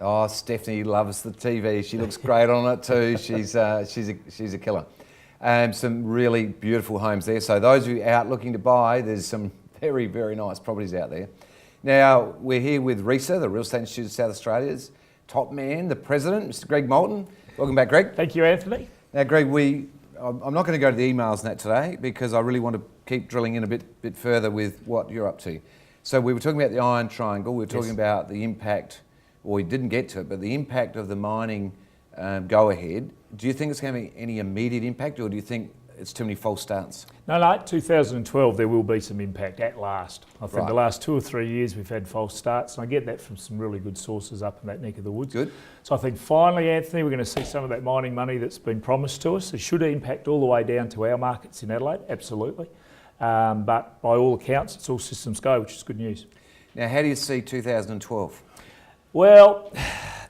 Oh, Stephanie loves the TV. She looks great on it too. She's a killer. Some really beautiful homes there. So those of you out looking to buy, there's some very, very nice properties out there. Now, we're here with RESA, the Real Estate Institute of South Australia's top man, the president, Mr. Greg Moulton. Welcome back, Greg. Thank you, Anthony. Now, Greg, I'm not going to go to the emails and that today because I really want to keep drilling in a bit further with what you're up to. So we were talking about the Iron Triangle. We were talking about the impact, or we didn't get to it, but the impact of the mining go-ahead. Do you think it's going to be any immediate impact, or do you think it's too many false starts? No, 2012 there will be some impact at last. I think the last 2 or 3 years we've had false starts, and I get that from some really good sources up in that neck of the woods. Good. So I think finally, Anthony, we're going to see some of that mining money that's been promised to us. It should impact all the way down to our markets in Adelaide, absolutely. But by all accounts, it's all systems go, which is good news. Now, how do you see 2012? Well,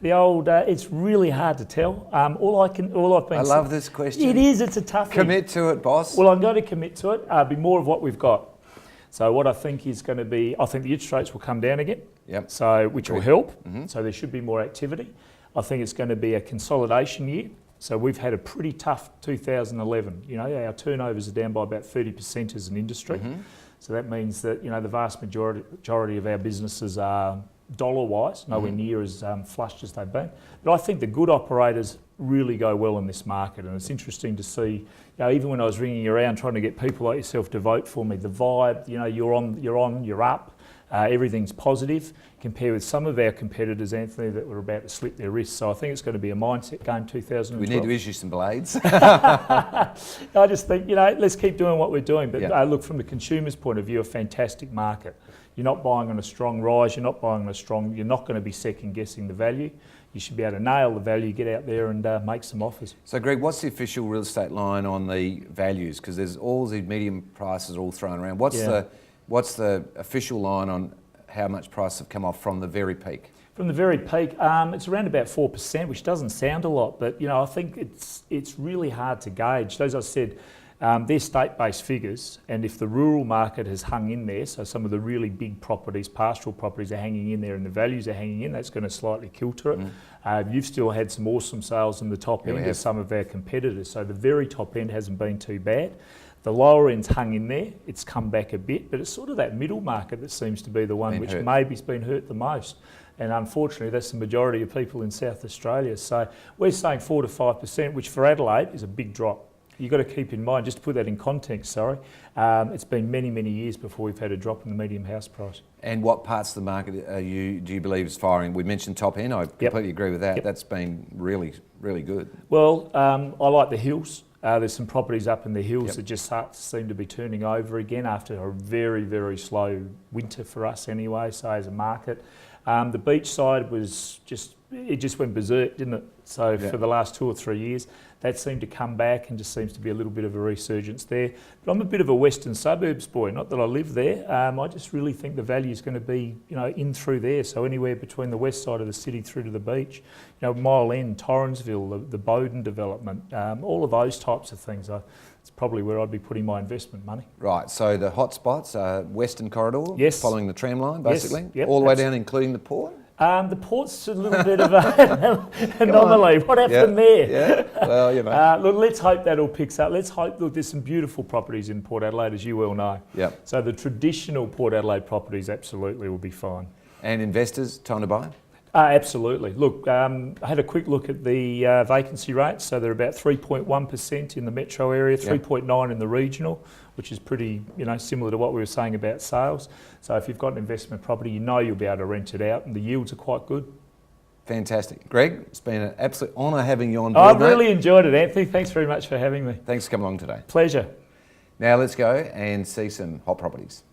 it's really hard to tell. I love this question. It's a tough one. Commit to it, boss. Well, I'm going to commit to it. Be more of what we've got. So what I think is going to be, I think the interest rates will come down again. Yep. So which will help. So there should be more activity. I think it's going to be a consolidation year. So we've had a pretty tough 2011. You know, our turnovers are down by about 30% as an industry. So that means that, you know, the vast majority of our businesses are dollar-wise, nowhere near as flushed as they've been. But I think the good operators really go well in this market, and it's interesting to see, you know, even when I was ringing around trying to get people like yourself to vote for me, the vibe, you know, you're up, everything's positive, compared with some of our competitors, Anthony, that were about to slip their wrists. So I think it's going to be a mindset game 2012. We need to issue some blades. I just think, you know, let's keep doing what we're doing. But look, from the consumer's point of view, a fantastic market. You're not buying on a strong rise, you're not going to be second guessing the value. You should be able to nail the value, get out there and make some offers. So Greg, what's the official real estate line on the values? Because there's all these medium prices all thrown around. What's the official line on how much prices have come off from the very peak? From the very peak, it's around about 4%, which doesn't sound a lot, but you know, I think it's really hard to gauge. As I said, they're state-based figures, and if the rural market has hung in there, so some of the really big properties, pastoral properties are hanging in there and the values are hanging in, that's going to slightly kilter it. You've still had some awesome sales in the top end as some of our competitors, so the very top end hasn't been too bad. The lower end's hung in there, it's come back a bit, but it's sort of that middle market that seems to be the one which maybe's been hurt the most. And unfortunately, that's the majority of people in South Australia. So we're saying 4 to 5%, which for Adelaide is a big drop. You've got to keep in mind, just to put that in context, it's been many, many years before we've had a drop in the medium house price. And what parts of the market do you believe is firing? We mentioned top end, I completely agree with that. That's been really, really good. Well, I like the hills. There's some properties up in the hills that just seem to be turning over again after a very, very slow winter for us anyway, so as a market. The beach side it just went berserk, didn't it? So for the last 2 or 3 years, that seemed to come back and just seems to be a little bit of a resurgence there. But I'm a bit of a western suburbs boy, not that I live there. I just really think the value is going to be, you know, in through there. So anywhere between the west side of the city through to the beach, you know, Mile End, Torrensville, the Bowden development, all of those types of things. It's probably where I'd be putting my investment money. Right, so the hot spots are Western Corridor, following the tram line basically, all the way down including the port? The port's a little bit of an anomaly. What happened there? Yeah, well, you know. Look, let's hope that all picks up. Let's hope, look, there's some beautiful properties in Port Adelaide, as you well know. Yep. So the traditional Port Adelaide properties absolutely will be fine. And investors, time to buy? Absolutely. Look, I had a quick look at the vacancy rates. So they're about 3.1% in the metro area, 3.9% in the regional, which is pretty, you know, similar to what we were saying about sales. So if you've got an investment property, you know you'll be able to rent it out, and the yields are quite good. Fantastic. Greg, it's been an absolute honour having you on board, I've really enjoyed it, Anthony. Thanks very much for having me. Thanks for coming along today. Pleasure. Now let's go and see some hot properties.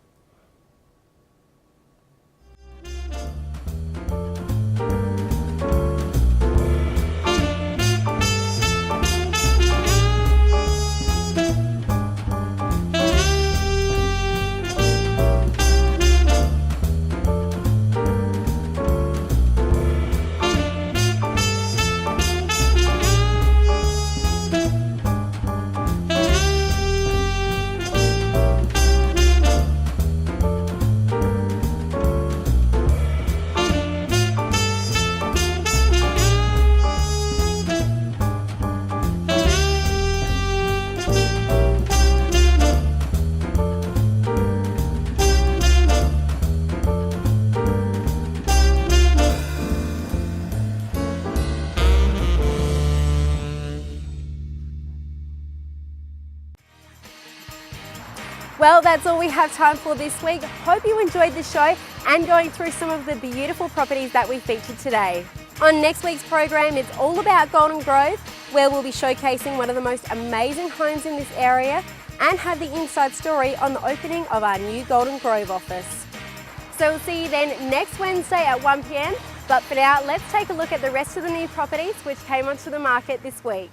that's all we have time for this week. Hope you enjoyed the show and going through some of the beautiful properties that we featured today. On next week's program, it's all about Golden Grove, where we'll be showcasing one of the most amazing homes in this area and have the inside story on the opening of our new Golden Grove office. So we'll see you then next Wednesday at 1 p.m. But for now, let's take a look at the rest of the new properties which came onto the market this week.